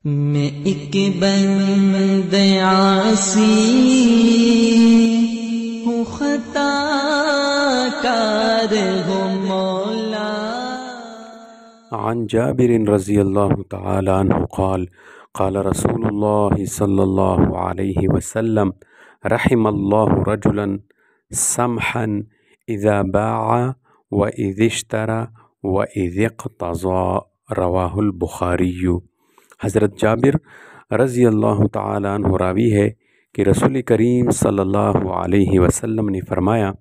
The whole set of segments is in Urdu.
میں ایک بند عاصی ہوں، خطا کار ہوں مولا۔ عن جابر رضی اللہ تعالی عنہ قال قال رسول اللہ صلی اللہ علیہ وسلم رحم اللہ رجلا سمحا اذا باع واذا اشترى واذا اقتضى رواہ البخاری۔ حضرت جابر رضی اللہ تعالی عنہ راوی ہے کہ رسول کریم صلی اللہ علیہ وسلم نے فرمایا،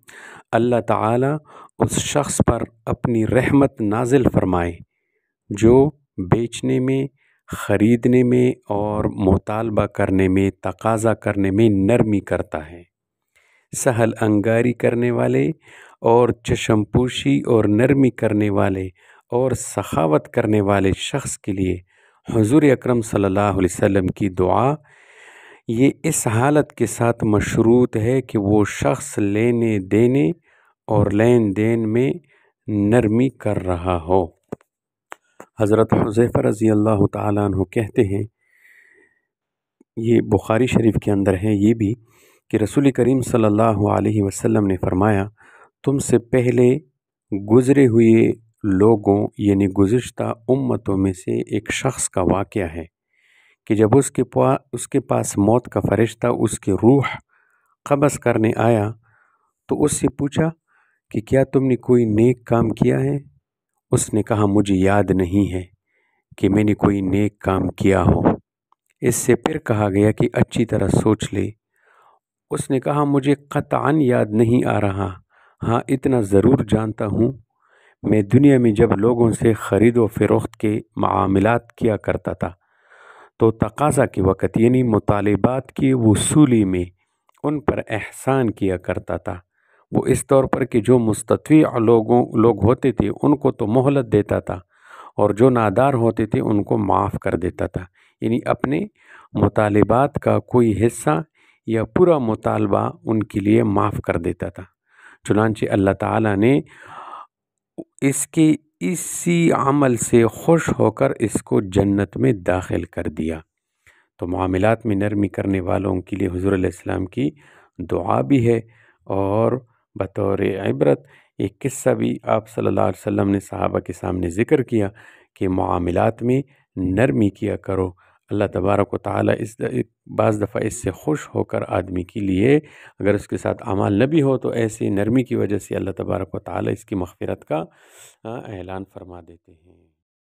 اللہ تعالی اس شخص پر اپنی رحمت نازل فرمائے جو بیچنے میں، خریدنے میں اور مطالبہ کرنے میں، تقاضا کرنے میں نرمی کرتا ہے۔ سہل انگاری کرنے والے اور چشم پوشی اور نرمی کرنے والے اور سخاوت کرنے والے شخص کے لیے حضور اکرم صلی اللہ علیہ وسلم کی دعا یہ اس حالت کے ساتھ مشروط ہے کہ وہ شخص لینے دینے اور لین دین میں نرمی کر رہا ہو۔ حضرت حذیفہ رضی اللہ تعالیٰ عنہ کہتے ہیں، یہ بخاری شریف کے اندر ہے یہ بھی، کہ رسول کریم صلی اللہ علیہ وسلم نے فرمایا، تم سے پہلے گزرے ہوئے لوگوں یعنی گزشتہ امتوں میں سے ایک شخص کا واقعہ ہے کہ جب اس کے پاس موت کا فرشتہ اس کی روح قبض کرنے آیا تو اس سے پوچھا کہ کیا تم نے کوئی نیک کام کیا ہے؟ اس نے کہا مجھے یاد نہیں ہے کہ میں نے کوئی نیک کام کیا ہو۔ اس سے پھر کہا گیا کہ اچھی طرح سوچ لے۔ اس نے کہا مجھے قطعاً یاد نہیں آ رہا، ہاں اتنا ضرور جانتا ہوں، میں دنیا میں جب لوگوں سے خرید و فروخت کے معاملات کیا کرتا تھا تو تقاضا کے وقت یعنی مطالبات کی وصولی میں ان پر احسان کیا کرتا تھا۔ وہ اس طور پر کہ جو مستطیع لوگ ہوتے تھے ان کو تو مہلت دیتا تھا اور جو نادار ہوتے تھے ان کو معاف کر دیتا تھا، یعنی اپنے مطالبات کا کوئی حصہ یا پورا مطالبہ ان کے لیے معاف کر دیتا تھا۔ چنانچہ اللہ تعالیٰ نے اسی عمل سے خوش ہو کر اس کو جنت میں داخل کر دیا۔ تو معاملات میں نرمی کرنے والوں کے لیے حضور علیہ السلام کی دعا بھی ہے، اور بطور عبرت ایک قصہ بھی آپ صلی اللہ علیہ وسلم نے صحابہ کے سامنے ذکر کیا کہ معاملات میں نرمی کیا کرو۔ اللہ تبارک و تعالیٰ بعض دفعہ اس سے خوش ہو کر آدمی کے لیے اگر اس کے ساتھ اعمال نہ بھی ہو تو ایسی نرمی کی وجہ سے اللہ تبارک و تعالیٰ اس کی مغفرت کا اعلان فرما دیتے ہیں۔